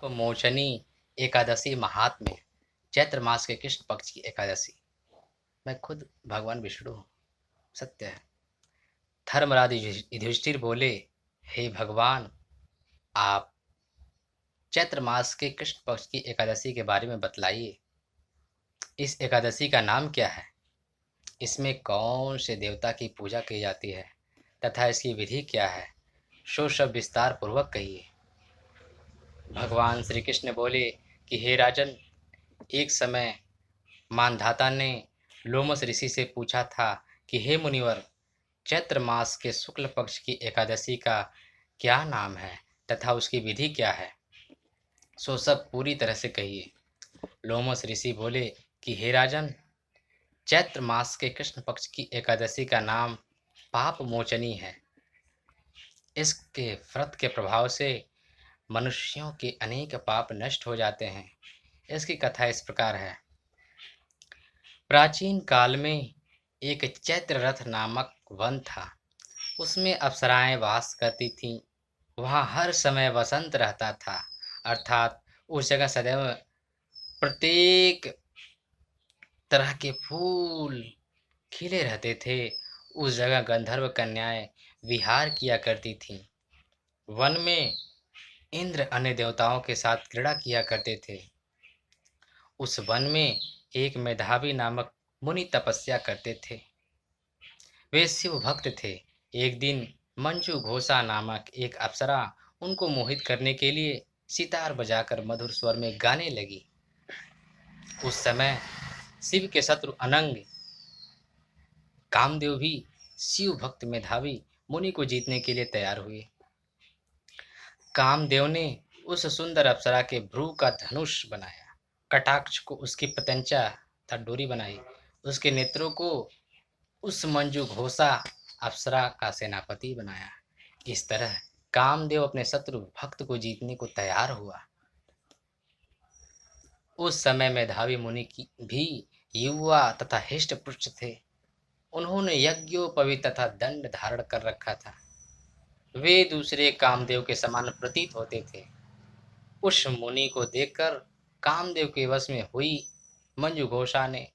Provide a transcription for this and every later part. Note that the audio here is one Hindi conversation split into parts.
तो मोचनी एकादशी महात्म्य। चैत्र मास के कृष्ण पक्ष की एकादशी। मैं खुद भगवान विष्णु हूँ। सत्य है। धर्मराज युधिष्ठिर बोले, हे भगवान, आप चैत्र मास के कृष्ण पक्ष की एकादशी के बारे में बतलाइए। इस एकादशी का नाम क्या है? इसमें कौन से देवता की पूजा की जाती है तथा इसकी विधि क्या है? सो सब विस्तार पूर्वक कहिए। भगवान श्री कृष्ण बोले कि हे राजन, एक समय मानधाता ने लोमस ऋषि से पूछा था कि हे मुनिवर, चैत्र मास के शुक्ल पक्ष की एकादशी का क्या नाम है तथा उसकी विधि क्या है? सो सब पूरी तरह से कहिए। लोमस ऋषि बोले कि हे राजन, चैत्र मास के कृष्ण पक्ष की एकादशी का नाम पाप मोचनी है। इसके व्रत के प्रभाव से मनुष्यों के अनेक पाप नष्ट हो जाते हैं। इसकी कथा इस प्रकार है। प्राचीन काल में एक चैत्र रथ नामक वन था। उसमें अप्सराएं वास करती थीं। वहाँ हर समय वसंत रहता था, अर्थात उस जगह सदैव प्रत्येक तरह के फूल खिले रहते थे। उस जगह गंधर्व कन्याएं विहार किया करती थीं। वन में इंद्र अन्य देवताओं के साथ क्रीड़ा किया करते थे। उस वन में एक मेधावी नामक मुनि तपस्या करते थे। वे शिव भक्त थे। एक दिन मंजू घोषा नामक एक अप्सरा उनको मोहित करने के लिए सितार बजाकर मधुर स्वर में गाने लगी। उस समय शिव के शत्रु अनंग कामदेव भी शिव भक्त मेधावी मुनि को जीतने के लिए तैयार हुए। कामदेव ने उस सुंदर अप्सरा के भ्रू का धनुष बनाया, कटाक्ष को उसकी पतंचा तथा डोरी बनाई, उसके नेत्रों को उस मंजू घोषा अप्सरा का सेनापति बनाया। इस तरह कामदेव अपने शत्रु भक्त को जीतने को तैयार हुआ। उस समय मेधावी मुनि की भी युवा तथा हिष्ट पुष्ट थे। उन्होंने यज्ञोपवीत तथा दंड धारण कर रखा था। वे दूसरे कामदेव के समान प्रतीत होते थे। उस मुनि को देखकर कामदेव के वश में हुई मंजू घोषा ने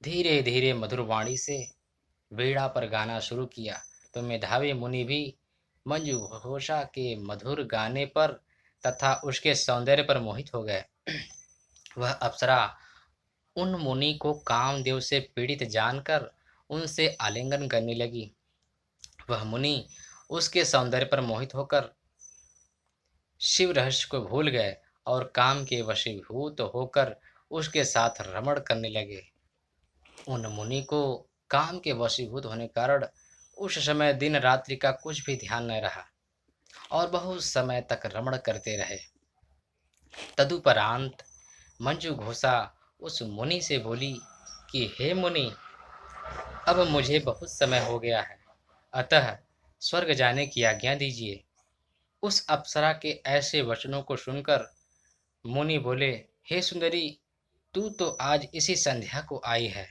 धीरे धीरे मधुर वाणी से वीणा पर गाना शुरू किया, तो मेधावी मुनि भी मंजू घोषा के मधुर गाने पर तथा उसके सौंदर्य पर मोहित हो गए। वह अप्सरा उन मुनि को कामदेव से पीड़ित जानकर उनसे आलिंगन करने लगी। वह मुनि उसके सौंदर्य पर मोहित होकर शिव रहस्य को भूल गए और काम के वशीभूत होकर उसके साथ रमण करने लगे। उन मुनि को काम के वशीभूत होने के कारण उस समय दिन रात्रि का कुछ भी ध्यान न रहा और बहुत समय तक रमण करते रहे। तदुपरांत मंजू घोषा उस मुनि से बोली कि हे मुनि, अब मुझे बहुत समय हो गया है, अतः स्वर्ग जाने की आज्ञा दीजिए। उस अप्सरा के ऐसे वचनों को सुनकर मुनि बोले, हे सुंदरी, तू तो आज इसी संध्या को आई है,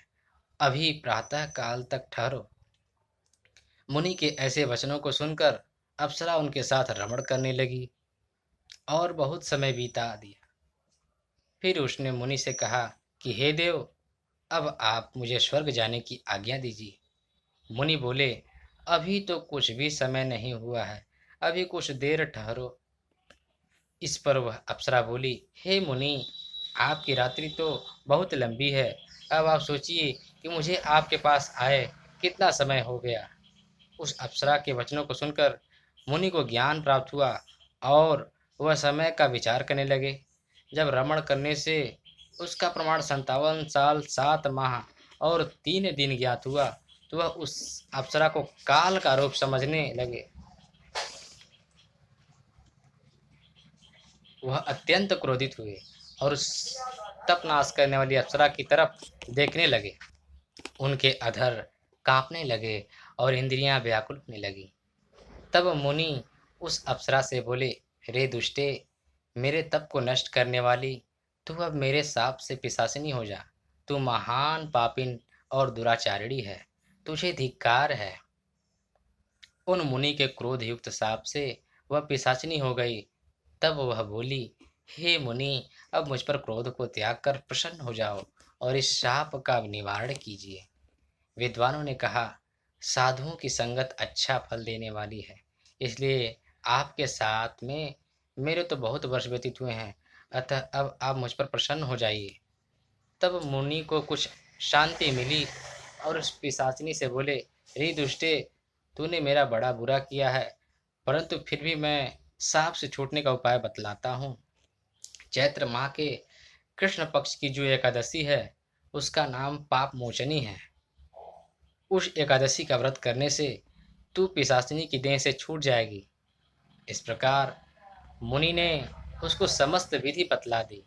अभी प्रातः काल तक ठहरो। मुनि के ऐसे वचनों को सुनकर अप्सरा उनके साथ रमण करने लगी और बहुत समय बीता दिया। फिर उसने मुनि से कहा कि हे देव, अब आप मुझे स्वर्ग जाने की आज्ञा दीजिए। मुनि बोले, अभी तो कुछ भी समय नहीं हुआ है, अभी कुछ देर ठहरो। इस पर वह अप्सरा बोली, हे मुनि, आपकी रात्रि तो बहुत लंबी है, अब आप सोचिए कि मुझे आपके पास आए कितना समय हो गया। उस अप्सरा के वचनों को सुनकर मुनि को ज्ञान प्राप्त हुआ और वह समय का विचार करने लगे। जब रमण करने से उसका प्रमाण 57 साल 7 माह और 3 दिन ज्ञात हुआ, तो वह उस अप्सरा को काल का रूप समझने लगे। वह अत्यंत क्रोधित हुए और उस तपनाश करने वाली अप्सरा की तरफ देखने लगे। उनके अधर कांपने लगे और इंद्रियां व्याकुल होने लगी। तब मुनि उस अप्सरा से बोले, रे दुष्टे, मेरे तप को नष्ट करने वाली, तू अब मेरे शाप से पिशाचिनी हो जा। तू महान पापिन और दुराचारिणी है, तुझे धिक्कार है। उन मुनि के क्रोध युक्त शाप से वह पिशाचिनी हो गई। तब वह बोली, हे मुनि, अब मुझ पर क्रोध को त्याग कर प्रसन्न हो जाओ और इस शाप का निवारण कीजिए। विद्वानों ने कहा, साधुओं की संगत अच्छा फल देने वाली है, इसलिए आपके साथ में मेरे तो बहुत वर्ष व्यतीत हुए हैं, अतः अब आप मुझ पर प्रसन्न हो जाइए। तब मुनि को कुछ शांति मिली और उस पिशाचिनी से बोले, रे दुष्टे, तूने मेरा बड़ा बुरा किया है, परंतु फिर भी मैं सांप से छूटने का उपाय बतलाता हूँ। चैत्र माह के कृष्ण पक्ष की जो एकादशी है, उसका नाम पाप मोचनी है। उस एकादशी का व्रत करने से तू पिशाचिनी की देह से छूट जाएगी। इस प्रकार मुनि ने उसको समस्त विधि बतला दी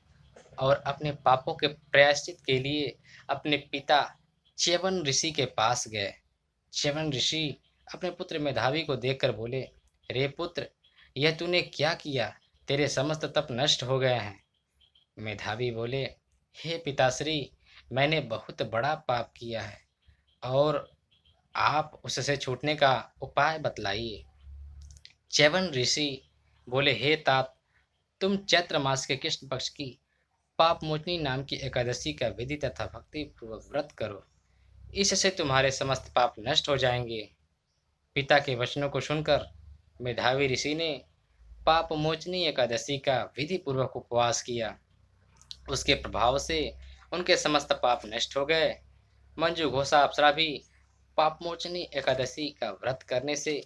और अपने पापों के प्रायश्चित के लिए अपने पिता च्यवन ऋषि के पास गए। च्यवन ऋषि अपने पुत्र मेधावी को देखकर बोले, रे पुत्र, यह तूने क्या किया? तेरे समस्त तप नष्ट हो गए हैं। मेधावी बोले, हे पिताश्री, मैंने बहुत बड़ा पाप किया है और आप उससे छूटने का उपाय बतलाइए। च्यवन ऋषि बोले, हे तात, तुम चैत्र मास के कृष्ण पक्ष की पाप मोचनी नाम की एकादशी का विधि तथा भक्ति पूर्वक व्रत करो, इससे तुम्हारे समस्त पाप नष्ट हो जाएंगे। पिता के वचनों को सुनकर मेधावी ऋषि ने पाप मोचनी एकादशी का विधि पूर्वक उपवास किया। उसके प्रभाव से उनके समस्त पाप नष्ट हो गए। मंजू घोषा अप्सरा भी पापमोचनी एकादशी का व्रत करने से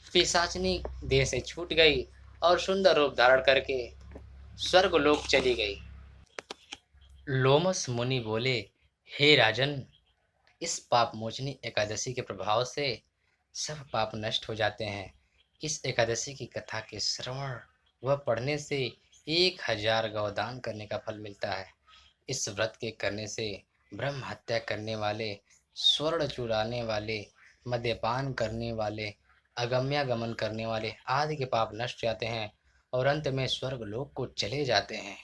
पिशाचिनी देह से छूट गई और सुंदर रूप धारण करके स्वर्गलोक चली गई। लोमस मुनि बोले, हे राजन, इस पाप मोचनी एकादशी के प्रभाव से सब पाप नष्ट हो जाते हैं। इस एकादशी की कथा के श्रवण व पढ़ने से 1000 गौदान करने का फल मिलता है। इस व्रत के करने से ब्रह्म हत्या करने वाले, स्वर्ण चुराने वाले, मद्यपान करने वाले, अगम्यागमन करने वाले आदि के पाप नष्ट जाते हैं और अंत में स्वर्ग लोक को चले जाते हैं।